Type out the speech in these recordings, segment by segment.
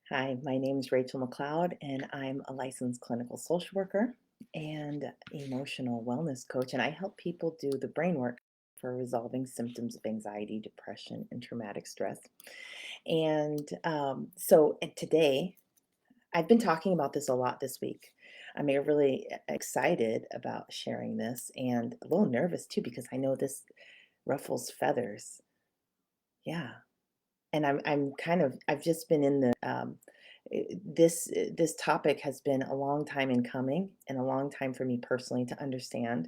Hi, my name is Rachel McLeod, and I'm a licensed clinical social worker and emotional wellness coach. And I help people do the brain work for resolving symptoms of anxiety, depression, and traumatic stress. And today, I've been talking about this a lot this week. I'm really excited about sharing this and a little nervous too because I know this ruffles feathers. Yeah. And I'm kind of I've just been in the this topic has been a long time in coming and a long time for me personally to understand.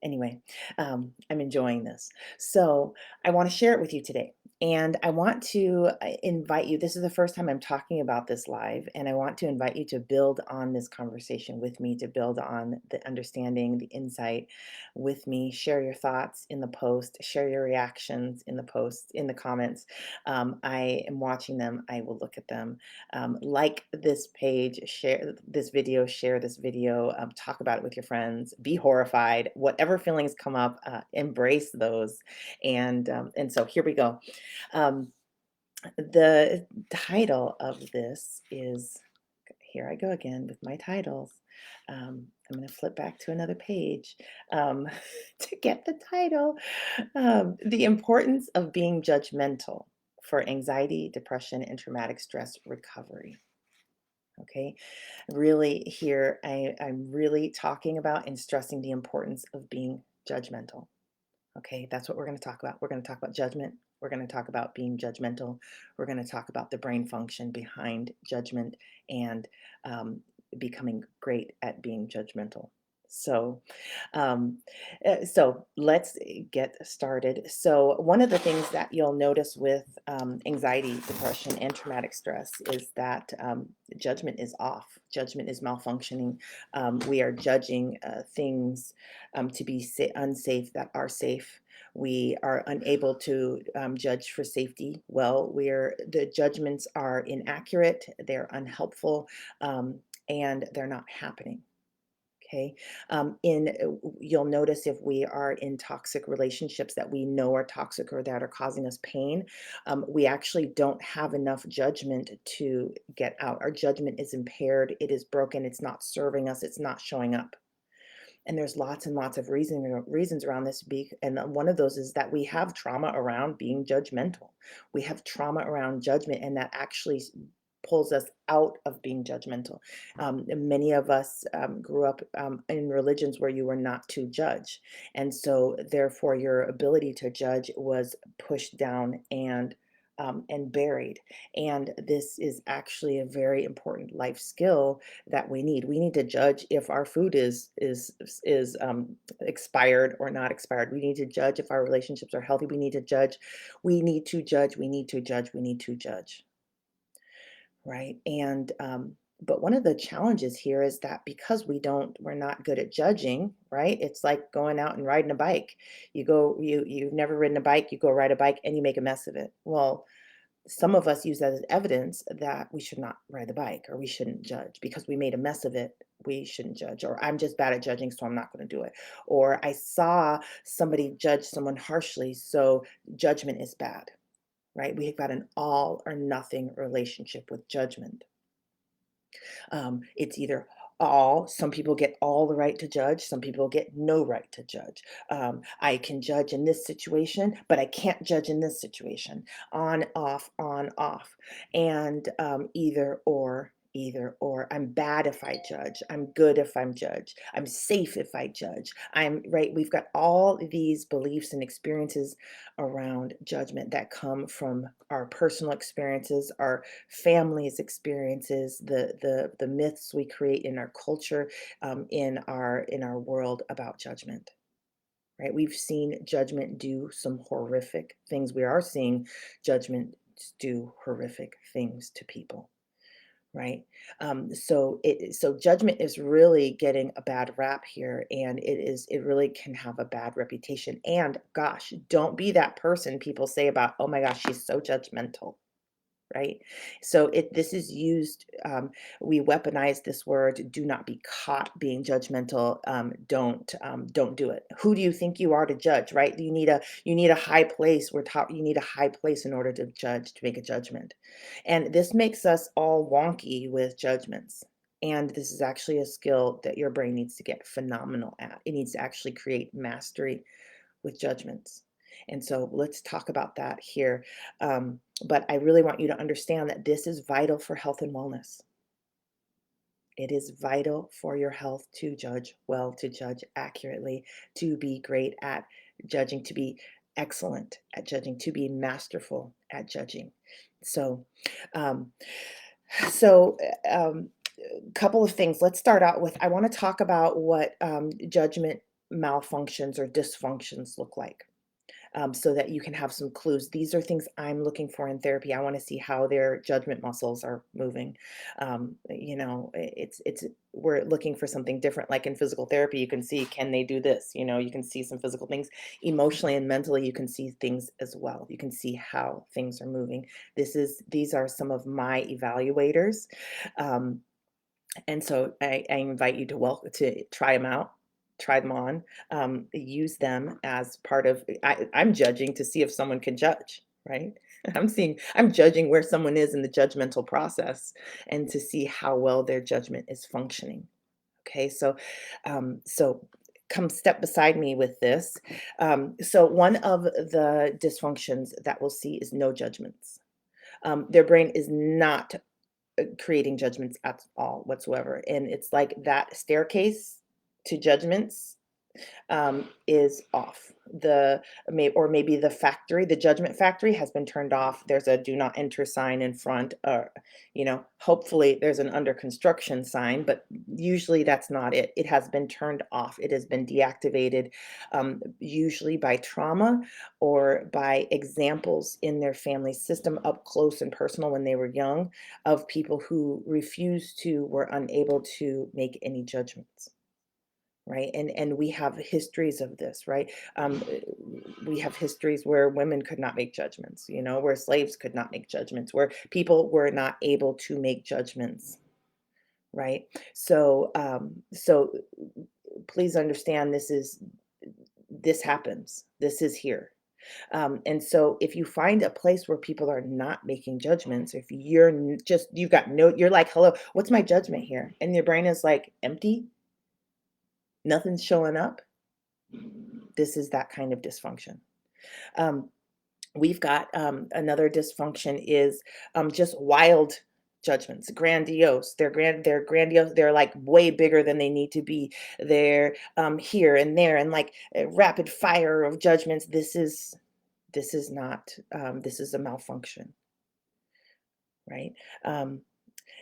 Anyway, I'm enjoying this. So I want to share it with you today. And I want to invite you. This is the first time I'm talking about this live. And I want to invite you to build on this conversation with me, to build on the understanding, the insight with me. Share your thoughts in the post, share your reactions in the post, in the comments. I am watching them. I will look at them. Like this page, share this video, talk about it with your friends, be horrified, whatever feelings come up, embrace those. And so here we go. Um, the title of this is here I go again with my titles. I'm going to flip back to another page to get the title. The importance of being judgmental for anxiety, depression, and traumatic stress recovery. Okay, really here, I'm really talking about and stressing the importance of being judgmental. Okay, that's what we're going to talk about. We're going to talk about judgment. We're going to talk about being judgmental. We're going to talk about the brain function behind judgment and um, becoming great at being judgmental. So, um, so let's get started. So, one of the things that you'll notice with anxiety, depression, and traumatic stress is that judgment is off. Judgment is malfunctioning. We are judging things to be unsafe that are safe. We are unable to judge for safety well. The judgments are inaccurate, they're unhelpful, and they're not happening. Okay. You'll notice if we are in toxic relationships that we know are toxic or that are causing us pain, we actually don't have enough judgment to get out. Our judgment is impaired, it is broken, it's not serving us, it's not showing up. And there's lots and lots of reasons around this. And one of those is that we have trauma around being judgmental. We have trauma around judgment, and that actually pulls us out of being judgmental. And many of us grew up in religions where you were not to judge. And so, therefore, your ability to judge was pushed down and buried. And this is actually a very important life skill that we need. We need to judge if our food is expired or not expired. We need to judge if our relationships are healthy. We need to judge. We need to judge. We need to judge. We need to judge. Right. But one of the challenges here is that because we're not good at judging, right? It's like going out and riding a bike. You've never ridden a bike, you go ride a bike and you make a mess of it. Well, some of us use that as evidence that we should not ride the bike or we shouldn't judge because we made a mess of it. We shouldn't judge, or I'm just bad at judging, so I'm not going to do it. Or I saw somebody judge someone harshly, so judgment is bad, right? We've got an all or nothing relationship with judgment. It's either all, some people get all the right to judge, some people get no right to judge. I can judge in this situation, but I can't judge in this situation. On, off, on, off. And either or. I'm bad if I judge. I'm good if I'm judged. I'm safe if I judge. I'm right. We've got all these beliefs and experiences around judgment that come from our personal experiences, our families' experiences, the myths we create in our culture, in our world about judgment. Right? We've seen judgment do some horrific things. We are seeing judgment do horrific things to people. Right. So judgment is really getting a bad rap here, and it really can have a bad reputation. And gosh, don't be that person people say about, oh my gosh, she's so judgmental. right? So this is used. We weaponize this word. Do not be caught being judgmental. Don't do it. Who do you think you are to judge? Right? You need a high place. We're taught you need a high place in order to judge, to make a judgment, and this makes us all wonky with judgments. And this is actually a skill that your brain needs to get phenomenal at. It needs to actually create mastery with judgments. And so let's talk about that here. But I really want you to understand that this is vital for health and wellness. It is vital for your health to judge well, to judge accurately, to be great at judging, to be excellent at judging, to be masterful at judging. So, um, so, couple of things. Let's start out with I want to talk about what judgment malfunctions or dysfunctions look like, so that you can have some clues. These are things I'm looking for in therapy. I want to see how their judgment muscles are moving. It's we're looking for something different. Like in physical therapy, you can see, can they do this? You can see some physical things. Emotionally and mentally, you can see things as well. You can see how things are moving. These are some of my evaluators. Um, and so I invite you to try them out, try them on, use them as part of. I'm judging to see if someone can judge, right? I'm judging where someone is in the judgmental process, and to see how well their judgment is functioning. Okay, so come step beside me with this. So one of the dysfunctions that we'll see is no judgments. Their brain is not creating judgments at all whatsoever. And it's like that staircase to judgments is off. Maybe the judgment factory has been turned off. There's a do not enter sign in front, or hopefully there's an under construction sign, but usually that's not it. It has been turned off. It has been deactivated, usually by trauma or by examples in their family system up close and personal when they were young, of people who were unable to make any judgments, right? And we have histories of this, right? We have histories where women could not make judgments, where slaves could not make judgments, where people were not able to make judgments, right? So please understand, this happens. This is here. And so if you find a place where people are not making judgments, if you've got no, you're like, hello, what's my judgment here? And your brain is like empty, nothing's showing up. This is that kind of dysfunction. Um, we've got another dysfunction is just wild judgments, grandiose. They're grandiose. They're like way bigger than they need to be. They're here and there, and like a rapid fire of judgments. This is not. This is a malfunction, right? Um,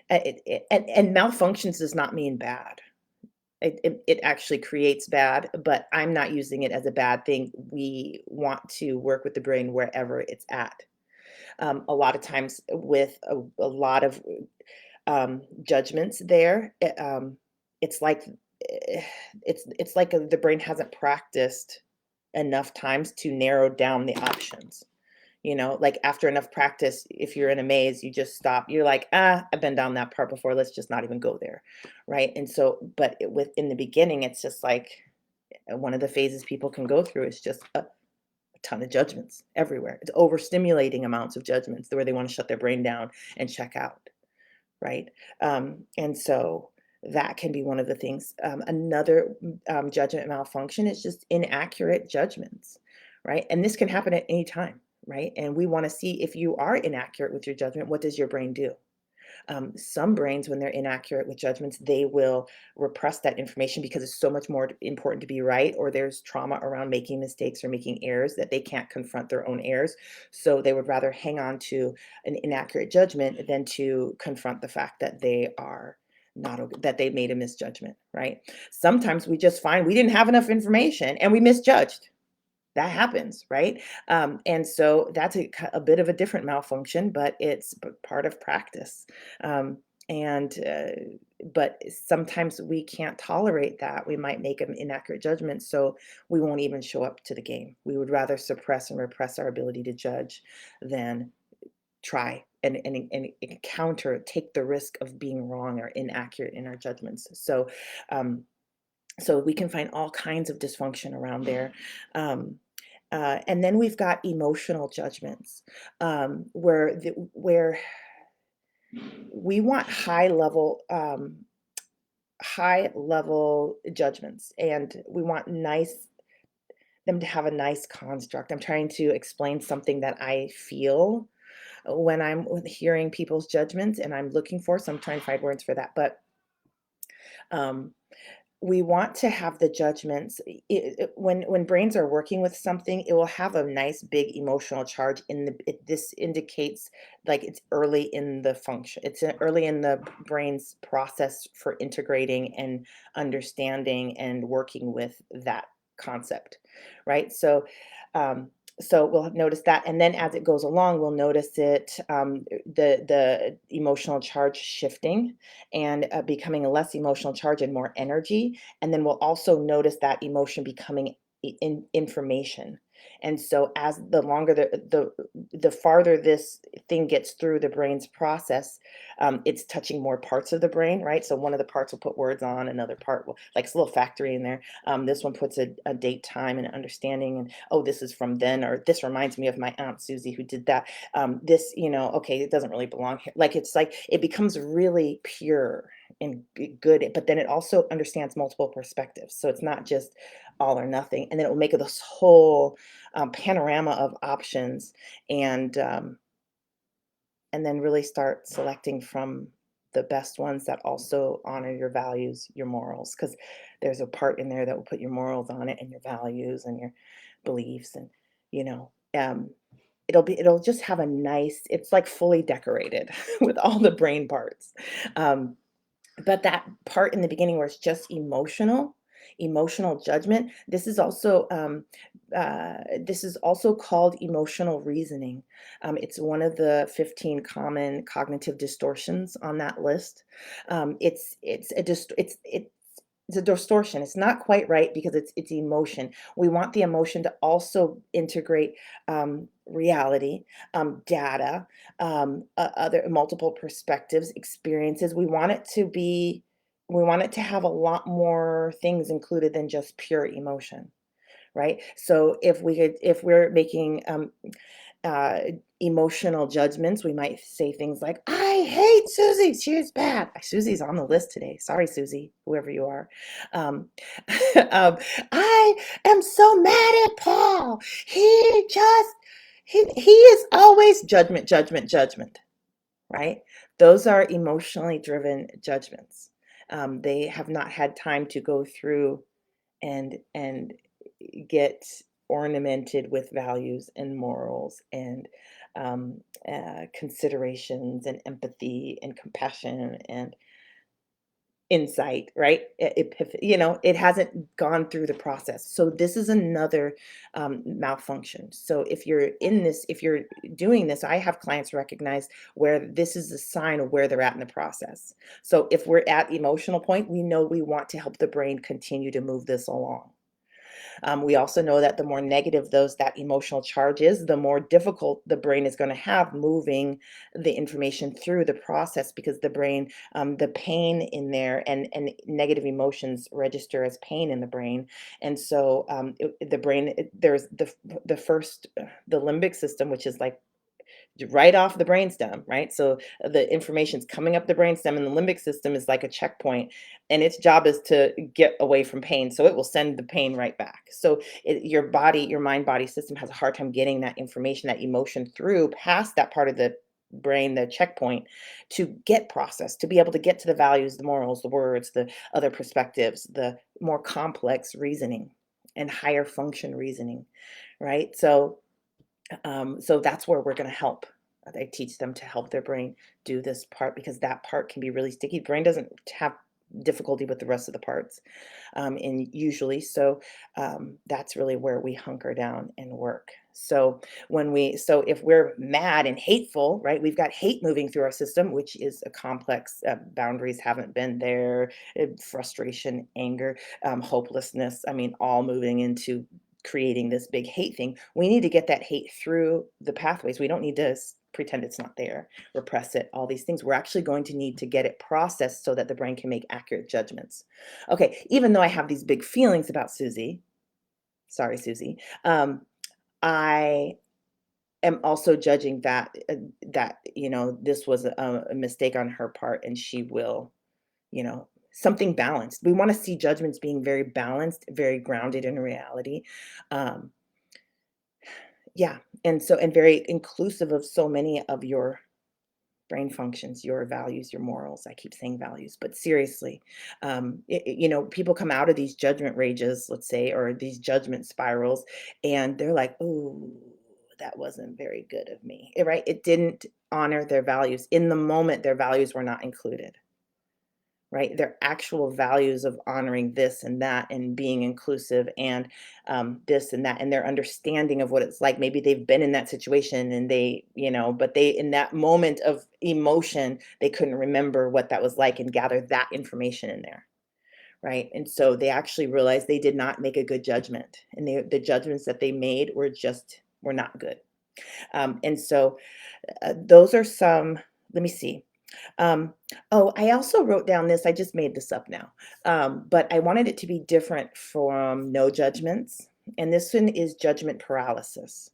and malfunctions does not mean bad. It actually creates bad, but I'm not using it as a bad thing. We want to work with the brain wherever it's at. A lot of times with a lot of judgments there, it's like the brain hasn't practiced enough times to narrow down the options. Like after enough practice, if you're in a maze, you just stop. You're like, I've been down that part before. Let's just not even go there. Right. And so, but in the beginning, it's just like one of the phases people can go through is just a ton of judgments everywhere. It's overstimulating amounts of judgments where they want to shut their brain down and check out. Right. And so that can be one of the things. Another judgment malfunction is just inaccurate judgments. Right. And this can happen at any time. Right. And we want to see, if you are inaccurate with your judgment, what does your brain do? Some brains, when they're inaccurate with judgments, they will repress that information because it's so much more important to be right, or there's trauma around making mistakes or making errors that they can't confront their own errors. So they would rather hang on to an inaccurate judgment than to confront the fact that they are not that they made a misjudgment, right? Sometimes we just find we didn't have enough information and we misjudged. That happens, right? And so that's a bit of a different malfunction, but it's part of practice. Um, and but sometimes we can't tolerate that. We might make an inaccurate judgment, so we won't even show up to the game. We would rather suppress and repress our ability to judge than try and encounter, take the risk of being wrong or inaccurate in our judgments. Um, so we can find all kinds of dysfunction around there. Um, and then we've got emotional judgments, where we want high level judgments, and we want them to have a nice construct. I'm trying to explain something that I feel when I'm hearing people's judgments, and I'm looking for, so I'm trying to find words for that. But um, we want to have the judgments. When brains are working with something, it will have a nice big emotional charge in this indicates like it's early in the function. It's early in the brain's process for integrating and understanding and working with that concept, right? Um, so we'll notice that, and then as it goes along, we'll notice the emotional charge shifting and becoming a less emotional charge and more energy. And then we'll also notice that emotion becoming information. And so as the longer the farther this thing gets through the brain's process, it's touching more parts of the brain, right? So one of the parts will put words on, another part will, like it's a little factory in there. This one puts a date, time, and understanding, and oh, this is from then, or this reminds me of my aunt Susie who did that. This, okay, it doesn't really belong here. Like it's like it becomes really pure and good, but then it also understands multiple perspectives. So it's not just all or nothing, and then it will make this whole panorama of options, and um, and then really start selecting from the best ones that also honor your values, your morals, because there's a part in there that will put your morals on it and your values and your beliefs, and you know um, it'll just have a nice, it's like fully decorated with all the brain parts. um, but that part in the beginning where it's just emotional judgment, this is also called emotional reasoning. It's one of the 15 common cognitive distortions on that list. It's a distortion. It's not quite right because it's emotion. We want the emotion to also integrate reality, data, other multiple perspectives, experiences. We want it to have a lot more things included than just pure emotion, right? So if we're making uh, emotional judgments, we might say things like, I hate Susie. She's bad. Susie's on the list today. Sorry, Susie, whoever you are. Um, um, I am so mad at Paul. He is always judgment, right? Those are emotionally driven judgments. They have not had time to go through and get ornamented with values and morals and considerations and empathy and compassion and insight, right? It hasn't gone through the process. So this is another malfunction. So if you're doing this, I have clients recognize where this is a sign of where they're at in the process. So if we're at emotional point, we know we want to help the brain continue to move this along. We also know that the more negative that emotional charge is, the more difficult the brain is going to have moving the information through the process, because the brain, the pain in there, and negative emotions register as pain in the brain. And so the brain, there's the limbic system, which is like right off the brainstem, right? So the information's coming up the brainstem, and the limbic system is like a checkpoint, and its job is to get away from pain. So it will send the pain right back. So your mind body system has a hard time getting that information, that emotion through past that part of the brain, the checkpoint, to get processed, to be able to get to the values, the morals, the words, the other perspectives, the more complex reasoning and higher function reasoning, right? So that's where we're going to help. I teach them to help their brain do this part, because that part can be really sticky. Brain doesn't have difficulty with the rest of the parts, and usually, so that's really where we hunker down and work. So if we're mad and hateful, right, we've got hate moving through our system, which is a complex. Boundaries haven't been there, frustration, anger, hopelessness. I mean, all moving into creating this big hate thing. We need to get that hate through the pathways. We don't need to pretend it's not there, repress it, all these things. We're actually going to need to get it processed so that the brain can make accurate judgments. Okay, even though I have these big feelings about Susie, sorry, Susie, I am also judging that this was a mistake on her part, and she will, something balanced. We want to see judgments being very balanced, very grounded in reality. Um, yeah, and very inclusive of so many of your brain functions, your values, your morals. I keep saying values, but seriously, people come out of these judgment rages, let's say, or these judgment spirals, and they're like, "Ooh, that wasn't very good of me," right? It didn't honor their values. In the moment, their values were not included, right? Their actual values of honoring this and that and being inclusive and this and that, and their understanding of what it's like. Maybe they've been in that situation and but they, in that moment of emotion, they couldn't remember what that was like and gather that information in there. Right. And so they actually realized they did not make a good judgment. And the judgments that they made were not good. And so those are some, let me see. Oh, I also wrote down this, I just made this up now, but I wanted it to be different from no judgments, and this one is judgment paralysis.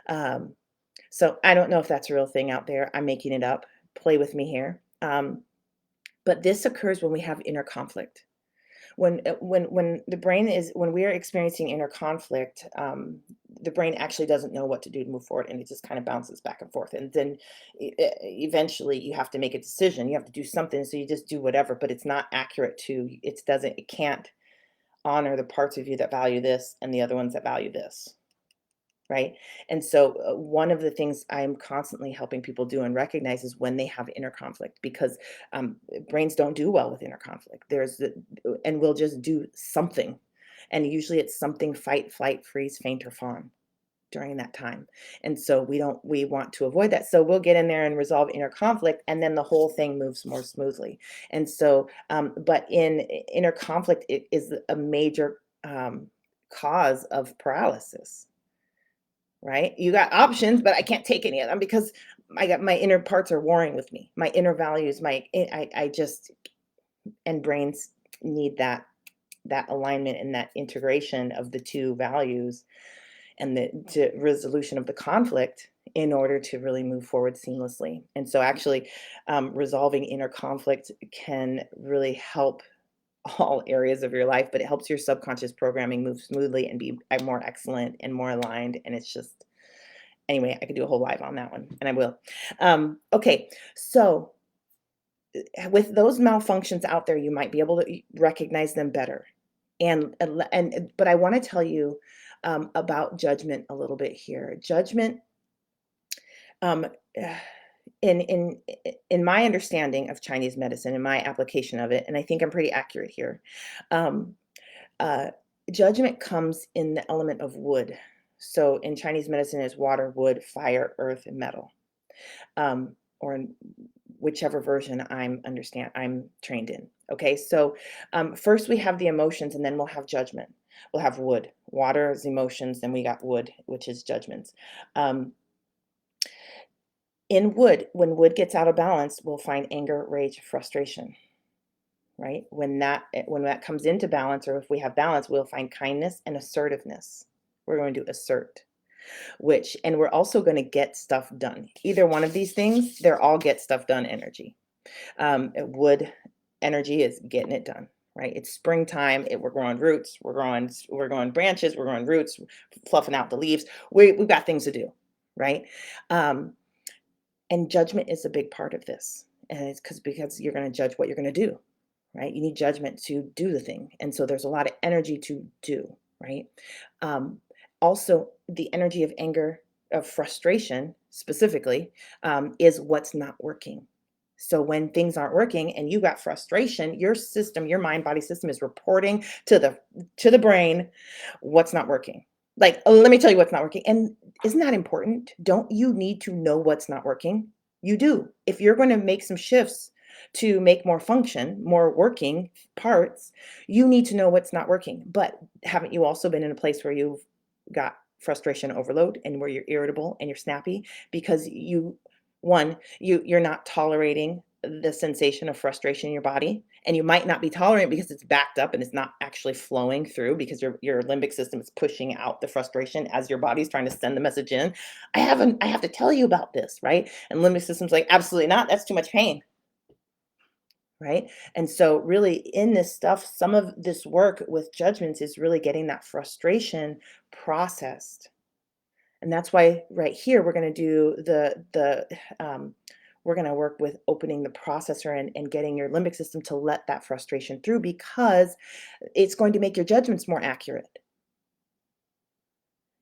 Um, so I don't know if that's a real thing out there. I'm making it up. Play with me here. But this occurs when we have inner conflict. When the brain is when we are experiencing inner conflict, the brain actually doesn't know what to do to move forward, and it just kind of bounces back and forth. And then eventually, you have to make a decision. You have to do something, so you just do whatever. But it's not accurate to it can't honor the parts of you that value this and the other ones that value this. Right. And so, one of the things I'm constantly helping people do and recognize is when they have inner conflict, because brains don't do well with inner conflict. And we'll just do something. And usually it's something fight, flight, freeze, faint, or fawn during that time. And so we want to avoid that. So we'll get in there and resolve inner conflict, and then the whole thing moves more smoothly. And so, but in inner conflict, it is a major cause of paralysis. Right? You got options, but I can't take any of them because I got my inner parts are warring with me. My inner values, I just and brains need that alignment and that integration of the two values and the resolution of the conflict in order to really move forward seamlessly. And so actually resolving inner conflict can really help all areas of your life, but it helps your subconscious programming move smoothly and be more excellent and more aligned. And it's just anyway, I could do a whole live on that one, and I will. Okay, so with those malfunctions out there, you might be able to recognize them better. But I want to tell you about judgment a little bit here. Judgment, um, in in in my understanding of Chinese medicine, in my application of it, and I think I'm pretty accurate here. Um, uh, Judgment comes in the element of wood. So in Chinese medicine, is water, wood, fire, earth, and metal, or in whichever version I'm trained in. Okay, so first we have the emotions, and then we'll have judgment. We'll have wood, water is emotions, then we got wood, which is judgments. Um, in wood, when wood gets out of balance, we'll find anger, rage, frustration. Right? When that comes into balance, or if we have balance, we'll find kindness and assertiveness. We're going to assert, and we're also going to get stuff done. Either one of these things, they're all get stuff done energy. Wood energy is getting it done, right? It's springtime. We're growing roots. We're growing branches. We're growing roots, fluffing out the leaves. We've got things to do, right? Um, and judgment is a big part of this, and it's because you're going to judge what you're going to do, right? You need judgment to do the thing. And so there's a lot of energy to do, right? Um, Also, the energy of anger, of frustration specifically, is what's not working. So when things aren't working and you got frustration, your system, your mind body system is reporting to the brain what's not working. Like, "Oh, let me tell you what's not working." And isn't that important? Don't you need to know what's not working? You do. If you're going to make some shifts to make more function, more working parts, you need to know what's not working. But haven't you also been in a place where you've got frustration overload and where you're irritable and you're snappy because you One, you're not tolerating the sensation of frustration in your body, and you might not be tolerating it because it's backed up and it's not actually flowing through because your limbic system is pushing out the frustration as your body's trying to send the message in. I have to tell you about this, right? And limbic system's like, absolutely not. That's too much pain, right? And so really in this stuff, some of this work with judgments is really getting that frustration processed. And that's why right here we're going to do we're going to work with opening the processor and getting your limbic system to let that frustration through because it's going to make your judgments more accurate.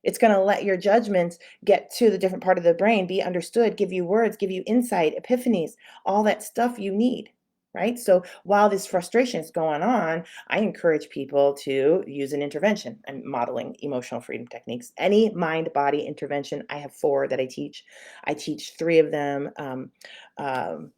It's going to let your judgments get to the different part of the brain, be understood, give you words, give you insight, epiphanies, all that stuff you need. Right. So while this frustration is going on, I encourage people to use an intervention. I'm modeling emotional freedom techniques. Any mind body intervention. I have 4 that I teach. I teach 3 of them. Um,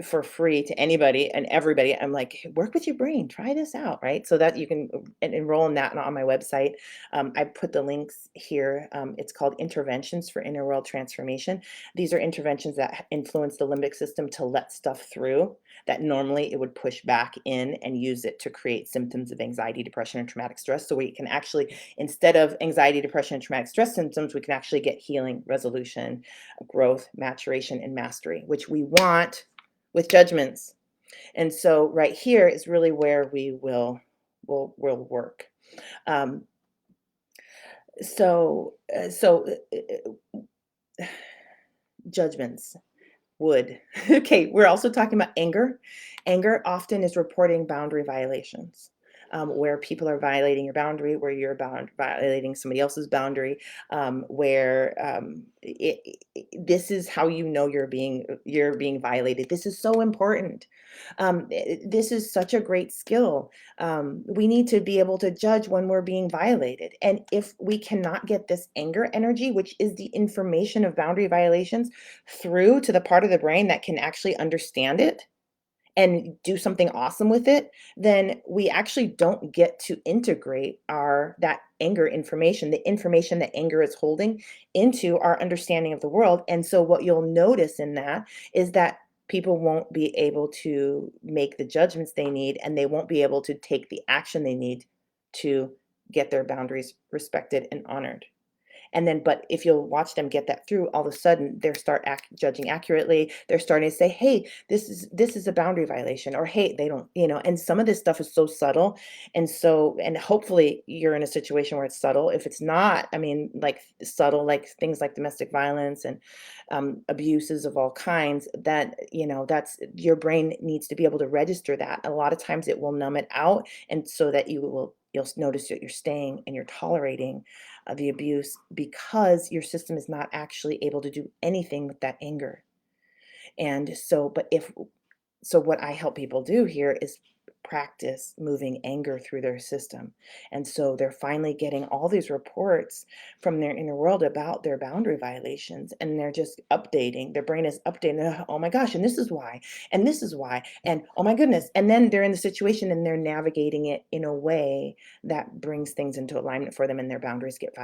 for free to anybody and everybody. I'm like, "Hey, work with your brain, try this out, right? So that you can enroll in that on my website. I put the links here. It's called Interventions for Inner World Transformation. These are interventions that influence the limbic system to let stuff through that normally it would push back in and use it to create symptoms of anxiety, depression, and traumatic stress. So we can actually, instead of anxiety, depression, and traumatic stress symptoms, we can actually get healing, resolution, growth, maturation, and mastery, which we want with judgments. And so right here is really where we will work. Um, so judgments. Wood. Okay, we're also talking about anger. Anger often is reporting boundary violations, where people are violating your boundary, where you're violating somebody else's boundary, where this is how you know you're being violated. This is so important. This is such a great skill. We need to be able to judge when we're being violated, and if we cannot get this anger energy, which is the information of boundary violations, through to the part of the brain that can actually understand it and do something awesome with it, then we actually don't get to integrate our that anger information, the information that anger is holding into our understanding of the world. And so what you'll notice in that is that people won't be able to make the judgments they need and they won't be able to take the action they need to get their boundaries respected and honored. And then, but if you'll watch them get that through, all of a sudden they start judging accurately. They're starting to say, "Hey, this is a boundary violation," or "Hey, they don't," you know. And some of this stuff is so subtle, and hopefully you're in a situation where it's subtle. If it's not, I mean, like subtle, like things like domestic violence and abuses of all kinds. That that's your brain needs to be able to register that. A lot of times it will numb it out, and so that you'll notice that you're staying and you're tolerating the abuse because your system is not actually able to do anything with that anger. And so, but if so what I help people do here is practice moving anger through their system. And so they're finally getting all these reports from their inner world about their boundary violations, and they're just updating. Their brain is updating. Oh my gosh, and this is why, and this is why, and oh my goodness. And then they're in the situation and they're navigating it in a way that brings things into alignment for them, and their boundaries get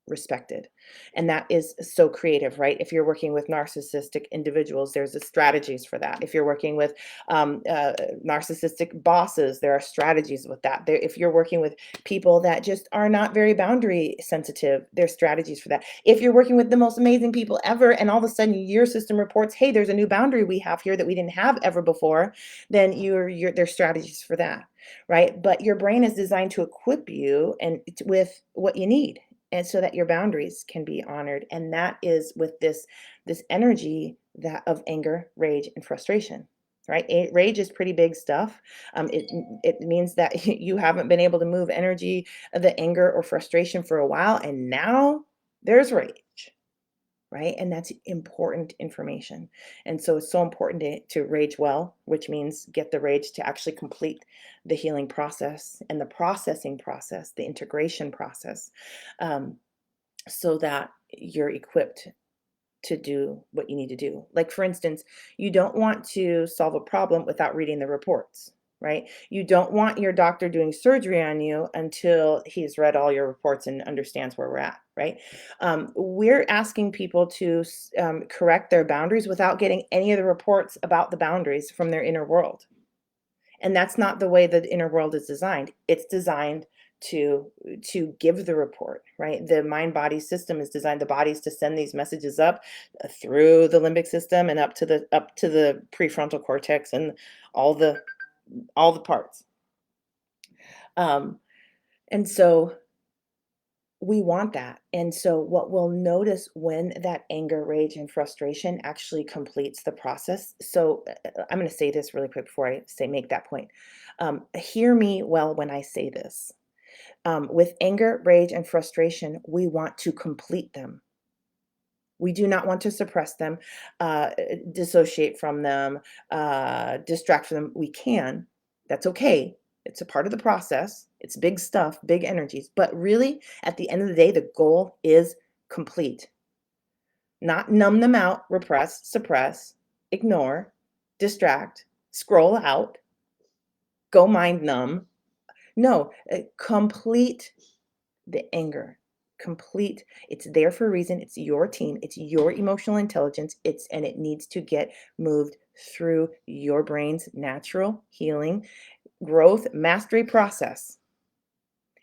respected. And that is so creative, right? If you're working with narcissistic individuals, there's strategies for that. If you're working with narcissistic bosses, there are strategies with that. If you're working with people that just are not very boundary sensitive, there's strategies for that. If you're working with the most amazing people ever, and all of a sudden your system reports, "Hey, there's a new boundary we have here that we didn't have ever before," then there's strategies for that, right? But your brain is designed to equip you and with what you need, and so that your boundaries can be honored. And that is with this energy that of anger, rage, and frustration, right? Rage is pretty big stuff. It means that you haven't been able to move energy of the anger or frustration for a while, and now there's rage, right? And that's important information. And so it's so important to rage well, which means get the rage to actually complete the healing process and the processing process, the integration process, um, so that you're equipped to do what you need to do. Like, for instance, you don't want to solve a problem without reading the reports, right? You don't want your doctor doing surgery on you until he's read all your reports and understands where we're at, right? We're asking people to correct their boundaries without getting any of the reports about the boundaries from their inner world. And that's not the way the inner world is designed. It's designed to give the report, right? The mind body system is designed the bodies to send these messages up through the limbic system and up to the prefrontal cortex and all the all the parts. Um, and so we want that. And so what we'll notice when that anger, rage, and frustration actually completes the process. So I'm going to say this really quick before I say make that point. Hear me well when I say this. With anger, rage, and frustration, we want to complete them. We do not want to suppress them, dissociate from them, distract from them. We can. That's okay. It's a part of the process. It's big stuff, big energies. But really, at the end of the day, the goal is complete. Not numb them out, repress, suppress, ignore, distract, scroll out, go mind numb. No, complete the anger. Complete. It's there for a reason. It's your team. It's your emotional intelligence. And it needs to get moved through your brain's natural healing, growth, mastery process.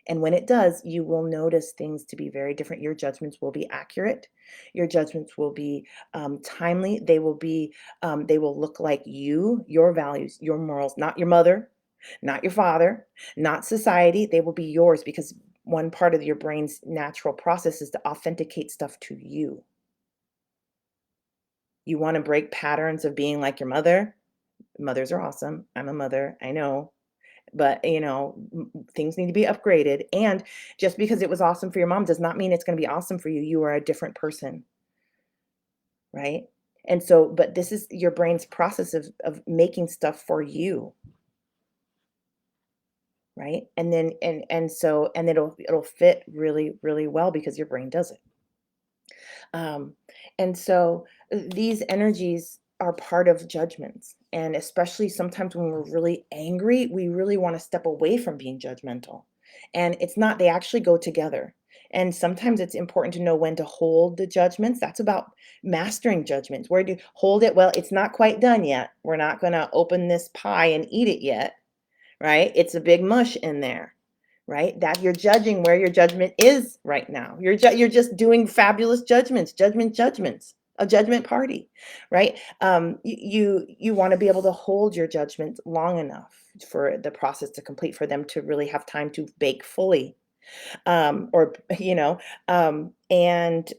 And when it does, you will notice things to be very different. Your judgments will be accurate. Your judgments will be timely. They will look like you, your values, your morals, not your mother, not your father, not society. They will be yours because one part of your brain's natural process is to authenticate stuff to you. You want to break patterns of being like your mother? Mothers are awesome. I'm a mother. I know. But, things need to be upgraded, and just because it was awesome for your mom does not mean it's gonna be awesome for you. You are a different person, right? And so but this is your brain's process of making stuff for you, right? And then and it'll fit really, really well because your brain does it. Um, and so these energies are part of judgments. And especially sometimes when we're really angry, we really want to step away from being judgmental. And it's not, they actually go together. And sometimes it's important to know when to hold the judgments. That's about mastering judgments. Where do you hold it? Well, it's not quite done yet. We're not going to open this pie and eat it yet, right? It's a big mush in there, right? That you're judging where your judgment is right now. You're just doing fabulous judgments, a judgment party, right? You want to be able to hold your judgments long enough for the process to complete, for them to really have time to bake fully, or and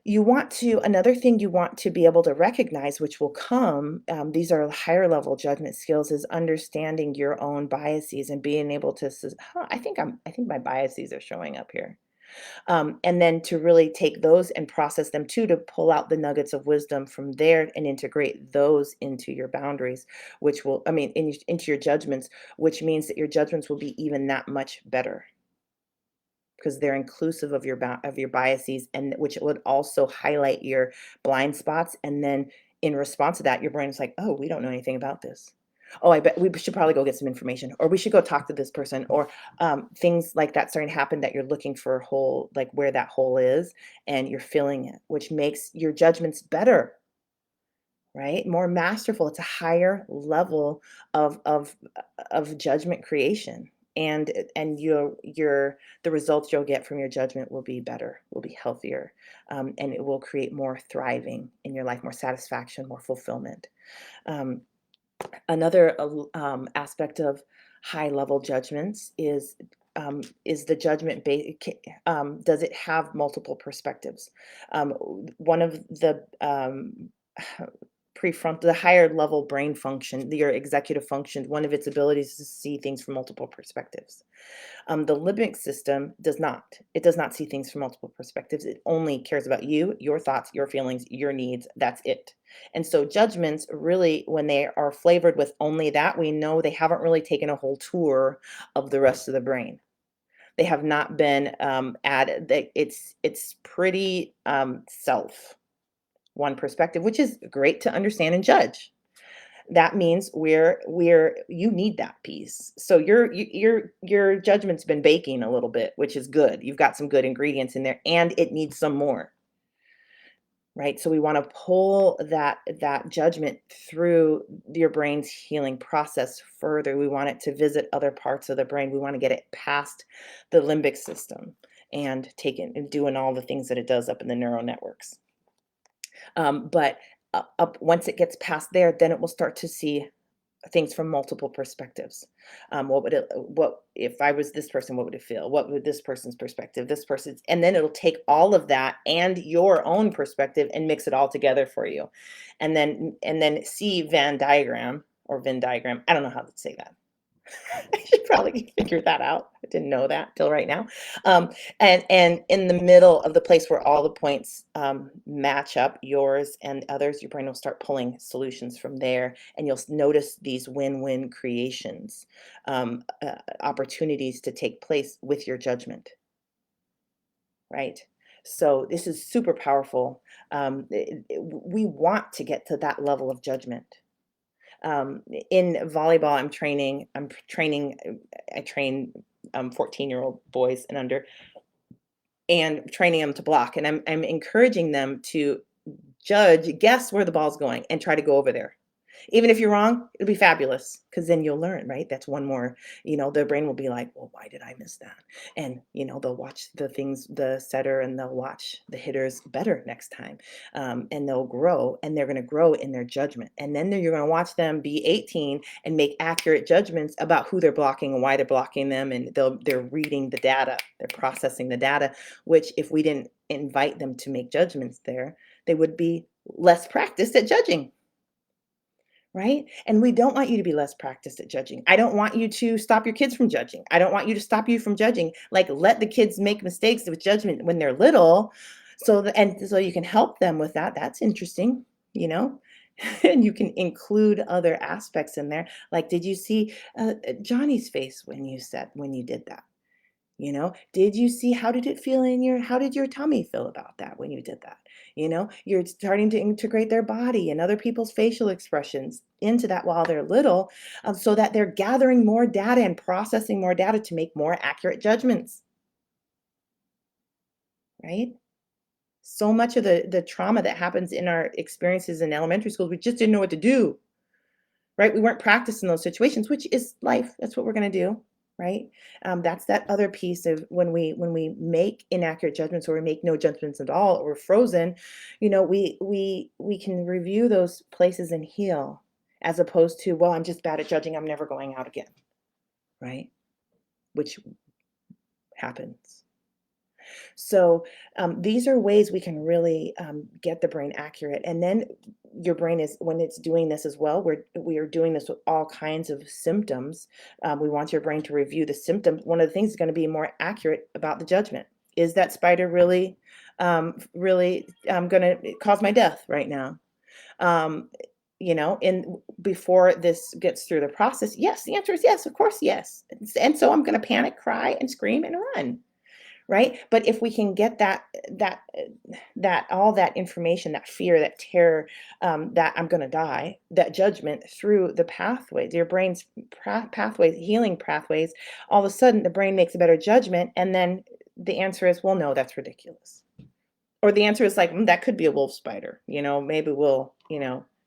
you want to another thing you want to be able to recognize, which will come, these are higher level judgment skills, is understanding your own biases and being able to huh, I think my biases are showing up here. And then to really take those and process them too, to pull out the nuggets of wisdom from there and integrate those into your boundaries, which will, I mean, into your judgments, which means that your judgments will be even that much better because they're inclusive of of your biases, and which would also highlight your blind spots. And then in response to that, your brain is like, oh, we don't know anything about this. Oh, I bet we should probably go get some information, or we should go talk to this person, or things like that starting to happen, that you're looking for a hole, like where that hole is, and you're filling it, which makes your judgments better, right? More masterful. It's a higher level of judgment creation. And your the results you'll get from your judgment will be better, will be healthier, and it will create more thriving in your life, more satisfaction, more fulfillment. Um, Another aspect of high level judgments is the judgment does it have multiple perspectives? One of the prefrontal, the higher level brain function, your executive function, one of its abilities is to see things from multiple perspectives. The limbic system does not. It does not see things from multiple perspectives. It only cares about you, your thoughts, your feelings, your needs. That's it. And so judgments really, when they are flavored with only that, we know they haven't really taken a whole tour of the rest of the brain. They have not been added. It's pretty self one perspective, which is great to understand and judge. that means you need that piece. So your judgment's been baking a little bit, which is good. You've got some good ingredients in there, and it needs some more, right? So we want to pull that judgment through your brain's healing process further. We want it to visit other parts of the brain. We want to get it past the limbic system and taking and doing all the things that it does up in the neural networks. But up once it gets past there, then it will start to see things from multiple perspectives. What if I was this person, what would it feel? What would this person's perspective, this person's, and then it'll take all of that and your own perspective and mix it all together for you. And then see Venn diagram. I don't know how to say that. I should probably figure that out. I didn't know that till right now. And in the middle of the place where all the points match up, yours and others, your brain will start pulling solutions from there, and you'll notice these win-win creations, opportunities to take place with your judgment, right? So this is super powerful. We want to get to that level of judgment. In volleyball, I train 14-year-old boys and under, and training them to block. And I'm encouraging them to guess where the ball's going and try to go over there. Even if you're wrong, it'll be fabulous because then you'll learn, right? That's one more, their brain will be like, well, why did I miss that? And, they'll watch the setter, and they'll watch the hitters better next time. And they'll grow, and they're going to grow in their judgment. And then you're going to watch them be 18 and make accurate judgments about who they're blocking and why they're blocking them. And they're reading the data, they're processing the data, which if we didn't invite them to make judgments there, they would be less practiced at judging. Right? And we don't want you to be less practiced at judging. I don't want you to stop your kids from judging. I don't want you to stop you from judging. Like, let the kids make mistakes with judgment when they're little, so you can help them with that. That's interesting, you know? And you can include other aspects in there. Like, did you see Johnny's face when you did that? Did you see, how did your tummy feel about that when you did that? You're starting to integrate their body and other people's facial expressions into that while they're little, so that they're gathering more data and processing more data to make more accurate judgments, right? So much of the trauma that happens in our experiences in elementary schools, we just didn't know what to do, right? We weren't practiced in those situations, which is life. That's what we're going to do, right? That's that other piece of when we make inaccurate judgments, or we make no judgments at all, or we're frozen. We can review those places and heal, as opposed to, well, I'm just bad at judging, I'm never going out again, right? Which happens. So these are ways we can really get the brain accurate. And then your brain is, when it's doing this as well, we are doing this with all kinds of symptoms. We want your brain to review the symptoms. One of the things is going to be more accurate about the judgment. Is that spider really going to cause my death right now? And before this gets through the process, yes, the answer is yes, of course, yes. And so I'm going to panic, cry, and scream and run. Right? But if we can get that all that information, that fear, that terror, that I'm going to die, that judgment through the pathways, your brain's pathways, healing pathways, all of a sudden the brain makes a better judgment, and then the answer is, well, no, that's ridiculous. Or the answer is like, that could be a wolf spider. Maybe we'll,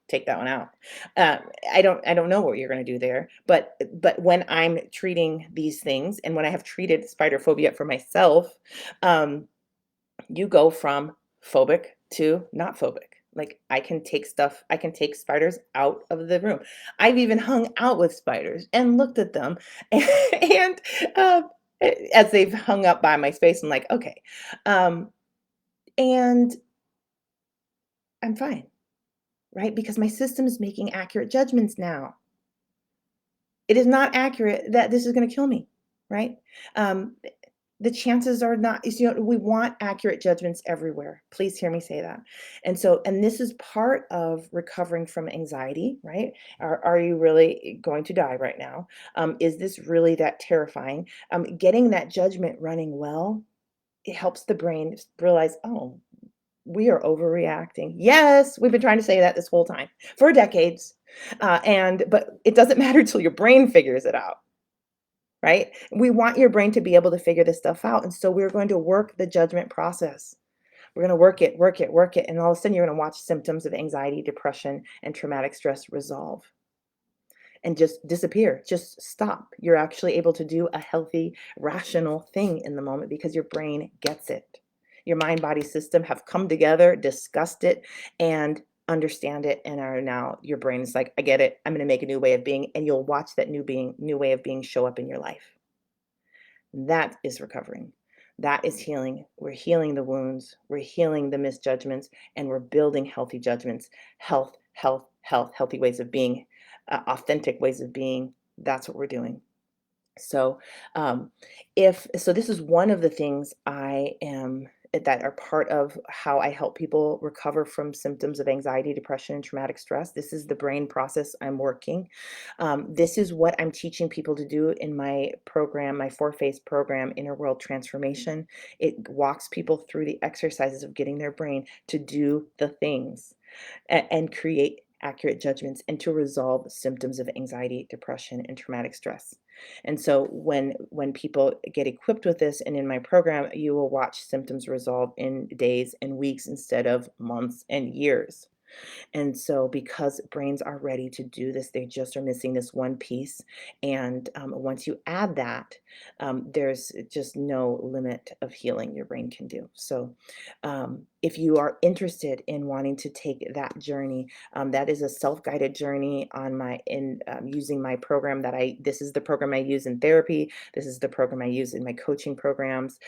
take that one out. I don't know what you're going to do there, but when I'm treating these things, and when I have treated spider phobia for myself, you go from phobic to not phobic. Like, I can take spiders out of the room. I've even hung out with spiders and looked at them, and as they've hung up by my space, I'm like, okay, and I'm fine. Right? Because my system is making accurate judgments now. It is not accurate that this is going to kill me, right? Um, the chances are not, we want accurate judgments everywhere. Please hear me say that. And this is part of recovering from anxiety, right? Are you really going to die right now? Is this really that terrifying? Getting that judgment running well, it helps the brain realize, oh, We are overreacting. Yes, we've been trying to say that this whole time for decades. But it doesn't matter till your brain figures it out, right? We want your brain to be able to figure this stuff out. And so we're going to work the judgment process. We're going to work it, work it, work it. And all of a sudden, you're going to watch symptoms of anxiety, depression, and traumatic stress resolve and just disappear, just stop. You're actually able to do a healthy, rational thing in the moment because your brain gets it. Your mind body system have come together, discussed it, and understand it, and are now your brain is like, I get it. I'm going to make a new way of being, and you'll watch that new way of being show up in your life. That is recovering. That is healing. We're healing the wounds, we're healing the misjudgments, and we're building healthy judgments, health, health, health, healthy ways of being, authentic ways of being. That's what we're doing. So, if so, this is one of the things that are part of how I help people recover from symptoms of anxiety, depression, and traumatic stress. This is the brain process I'm working. This is what I'm teaching people to do in my program, my four-phase program, Inner World Transformation. It walks people through the exercises of getting their brain to do the things and create accurate judgments and to resolve symptoms of anxiety, depression, and traumatic stress. And so when people get equipped with this and in my program, you will watch symptoms resolve in days and weeks instead of months and years. And so, because brains are ready to do this, they just are missing this one piece. And once you add that, there's just no limit of healing your brain can do. So, if you are interested in wanting to take that journey, that is a self-guided journey on using my program this is the program I use in therapy. This is the program I use in my coaching programs.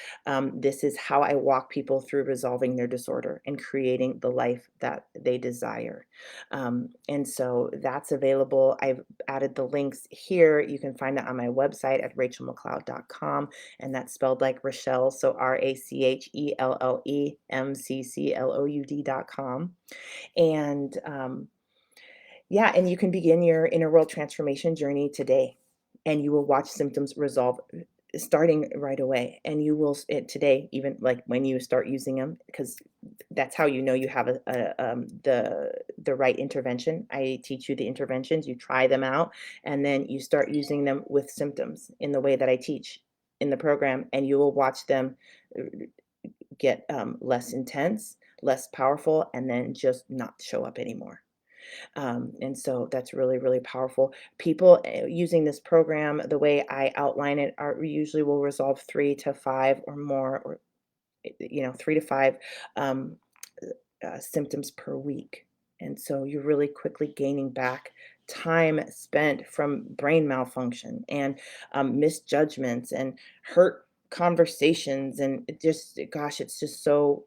This is how I walk people through resolving their disorder and creating the life that they desire. And so that's available. I've added the links here. You can find it on my website at rachelmccloud.com. And that's spelled like Rachelle. So RACHELLEMCCLOUD.com. And yeah, and you can begin your inner world transformation journey today. And you will watch symptoms resolve starting right away. And you will today, even like when you start using them, because that's how you know you have the right intervention. I teach you the interventions, you try them out, and then you start using them with symptoms in the way that I teach in the program, and you will watch them uh, get less intense, less powerful, and then just not show up anymore. And so that's really, really powerful. People using this program, the way I outline it, are usually will resolve 3 to 5 or more, or 3 to 5 um, symptoms per week. And so you're really quickly gaining back time spent from brain malfunction and misjudgments and hurt conversations. And gosh, it's just so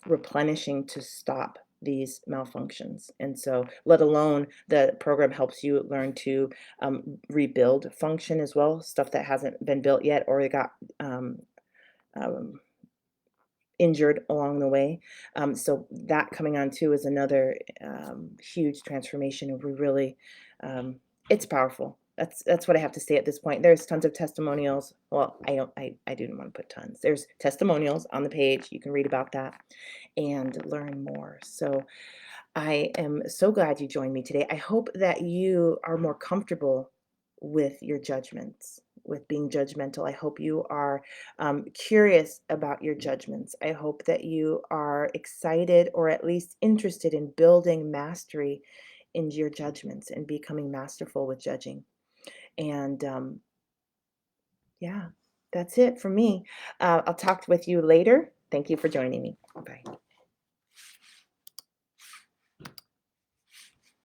replenishing to stop these malfunctions. And so, let alone the program helps you learn to rebuild function as well, stuff that hasn't been built yet or got um, um, injured along the way. So that coming on too is another huge transformation. And we really, it's powerful. That's what I have to say at this point. There's tons of testimonials. Well, I don't. I didn't want to put tons. There's testimonials on the page. You can read about that and learn more. So I am so glad you joined me today. I hope that you are more comfortable with your judgments, with being judgmental. I hope you are curious about your judgments. I hope that you are excited or at least interested in building mastery in your judgments and becoming masterful with judging. And yeah, that's it for me. I'll talk with you later. Thank you for joining me. Bye.